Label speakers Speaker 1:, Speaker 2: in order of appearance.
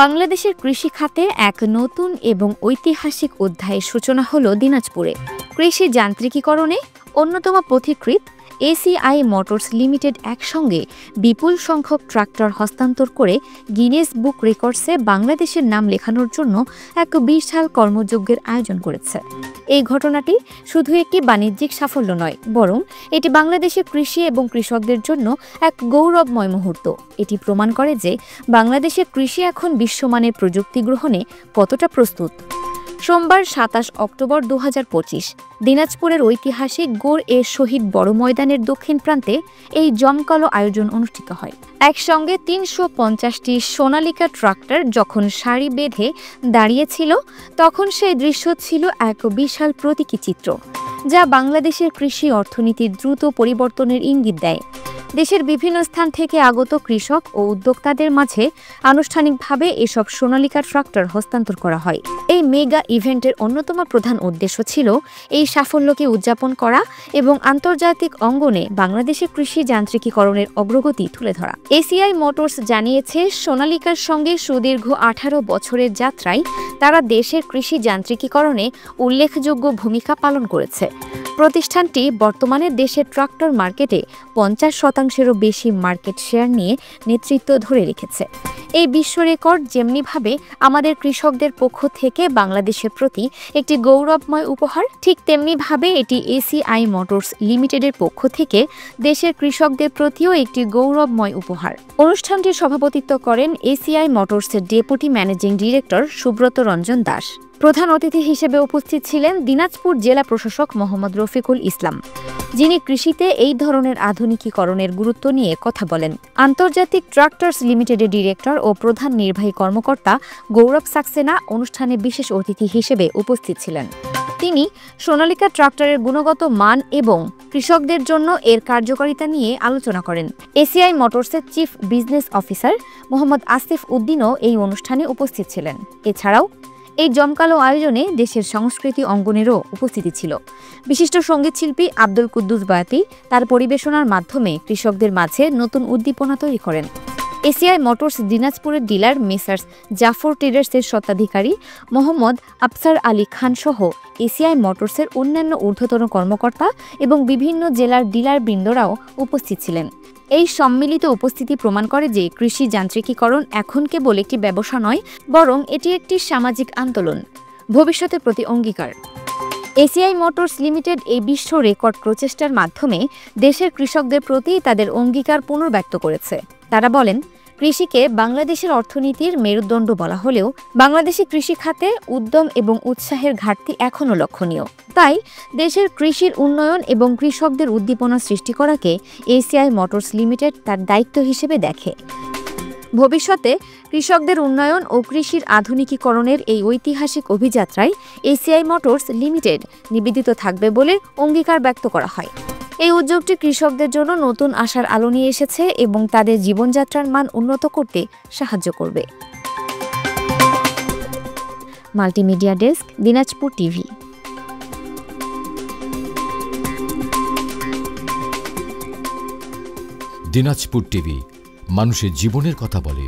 Speaker 1: বাংলাদেশের কৃষি খাতে এক নতুন এবং ঐতিহাসিক অধ্যায়ের সূচনা হলো দিনাজপুরে। কৃষি যান্ত্রিকীকরণে অন্যতম পথিকৃৎ এসিআই মোটরস লিমিটেড একসঙ্গে বিপুল সংখ্যক ট্রাক্টর হস্তান্তর করে গিনেস বুক রেকর্ডসে বাংলাদেশের নাম লেখানোর জন্য এক বিশাল কর্মযজ্ঞের আয়োজন করেছে। এই ঘটনাটি শুধু একটি বাণিজ্যিক সাফল্য নয়, বরং এটি বাংলাদেশের কৃষি এবং কৃষকদের জন্য এক গৌরবময় মুহূর্ত। এটি প্রমাণ করে যে বাংলাদেশের কৃষি এখন বিশ্বমানের প্রযুক্তি গ্রহণে কতটা প্রস্তুত। সোমবার ২৭ অক্টোবর ২০২৫ দিনাজপুরের ঐতিহাসিক গোর-এ শহীদ বড় ময়দানের দক্ষিণ প্রান্তে এই জমকালো আয়োজন অনুষ্ঠিত হয়। একসঙ্গে ৩৫০টি সোনালিকা ট্রাক্টর যখন সারি বেঁধে দাঁড়িয়েছিল, তখন সেই দৃশ্য ছিল এক বিশাল প্রতীকী চিত্র, যা বাংলাদেশের কৃষি অর্থনীতির দ্রুত পরিবর্তনের ইঙ্গিত দেয়। দেশের বিভিন্ন স্থান থেকে আগত কৃষক ও উদ্যোক্তাদের মাঝে আনুষ্ঠানিকভাবে এসব সোনালিকা ট্রাক্টর হস্তান্তর করা হয়। এই মেগা ইভেন্টের অন্যতম প্রধান উদ্দেশ্য ছিল এই সাফল্যকে উদযাপন করা এবং আন্তর্জাতিক অঙ্গনে বাংলাদেশের কৃষি যান্ত্রিকীকরণের অগ্রগতি তুলে ধরা। এসিআই মোটরস জানিয়েছে, সোনালিকার সঙ্গে সুদীর্ঘ ১৮ বছরের যাত্রায় তারা দেশের কৃষি যান্ত্রিকীকরণে উল্লেখযোগ্য ভূমিকা পালন করেছে। প্রতিষ্ঠানটি বর্তমানে দেশের ট্রাক্টর মার্কেটে ৫০%-এরও বেশি মার্কেট শেয়ার নিয়ে নেতৃত্ব ধরে রেখেছে। এই বিশ্ব রেকর্ড যেমনিভাবে আমাদের কৃষকদের পক্ষ থেকে বাংলাদেশের প্রতি একটি গৌরবময় উপহার, ঠিক তেমনিভাবে এটি এসিআই মোটরস লিমিটেডের পক্ষ থেকে দেশের কৃষকদের প্রতিও একটি গৌরবময় উপহার। অনুষ্ঠানটির সভাপতিত্ব করেন এসিআই মোটরসের deputy managing director Subrata Ranjan Das. প্রধান অতিথি হিসেবে উপস্থিত ছিলেন দিনাজপুর জেলা প্রশাসক মোহাম্মদ রফিকুল ইসলাম, যিনি কৃষিতে এই ধরনের আধুনিকীকরণের গুরুত্ব নিয়ে কথা বলেন। আন্তর্জাতিক ট্রাক্টরস লিমিটেডের ডিরেক্টর ও প্রধান নির্বাহী কর্মকর্তা গৌরব সাক্সেনা অনুষ্ঠানে বিশেষ অতিথি হিসেবে উপস্থিত ছিলেন। তিনি সোনালিকা ট্রাক্টরের গুণগত মান এবং কৃষকদের জন্য এর কার্যকারিতা নিয়ে আলোচনা করেন। এসিআই মোটরসের chief business officer Mohammad Asif উদ্দিনও এই অনুষ্ঠানে উপস্থিত ছিলেন। এছাড়াও এই জমকালো আয়োজনে দেশের সংস্কৃতি অঙ্গনেরও উপস্থিতি ছিল। বিশিষ্ট সঙ্গীতশিল্পী আব্দুল কুদ্দুস বায়াতি তার পরিবেশনার মাধ্যমে কৃষকদের মাঝে নতুন উদ্দীপনা তৈরি করেন। এসিআই মোটরস দিনাজপুরের ডিলার মেসার্স জাফর ট্রেডার্সের স্বত্বাধিকারী মোহাম্মদ আফসার আলী খান সহ এসিআই মোটরসের অন্যান্য ঊর্ধ্বতন কর্মকর্তা এবং বিভিন্ন জেলার ডিলারবৃন্দরাও উপস্থিত ছিলেন। এই সম্মিলিত উপস্থিতি প্রমাণ করে যে কৃষি যান্ত্রিকীকরণ এখন কেবল একটি ব্যবসা নয়, বরং এটি একটি সামাজিক আন্দোলন, ভবিষ্যতের প্রতি অঙ্গীকার। এসিআই মোটরস লিমিটেড এই বিশ্ব রেকর্ড প্রচেষ্টার মাধ্যমে দেশের কৃষকদের প্রতি তাদের অঙ্গীকার পুনর্ব্যক্ত করেছে। তারা বলেন, কৃষিকে বাংলাদেশের অর্থনীতির মেরুদণ্ড বলা হলেও বাংলাদেশি কৃষি খাতে উদ্যম এবং উৎসাহের ঘাটতি এখনও লক্ষণীয়। তাই দেশের কৃষির উন্নয়ন এবং কৃষকদের উদ্দীপনা সৃষ্টি করাকে এসিআই মোটরস লিমিটেড তার দায়িত্ব হিসেবে দেখে। ভবিষ্যতে কৃষকদের উন্নয়ন ও কৃষির আধুনিকীকরণের এই ঐতিহাসিক অভিযাত্রায় এসিআই মোটরস লিমিটেড নিবেদিত থাকবে বলে অঙ্গীকার ব্যক্ত করা হয়। এই উদ্যোগটি কৃষকদের জন্য নতুন আশার আলো নিয়ে এসেছে এবং তাদের জীবনযাত্রার মান উন্নত করতে সাহায্য করবে। Multimedia desk, Dinajpur TV.
Speaker 2: Dinajpur TV মানুষের জীবনের কথা বলে।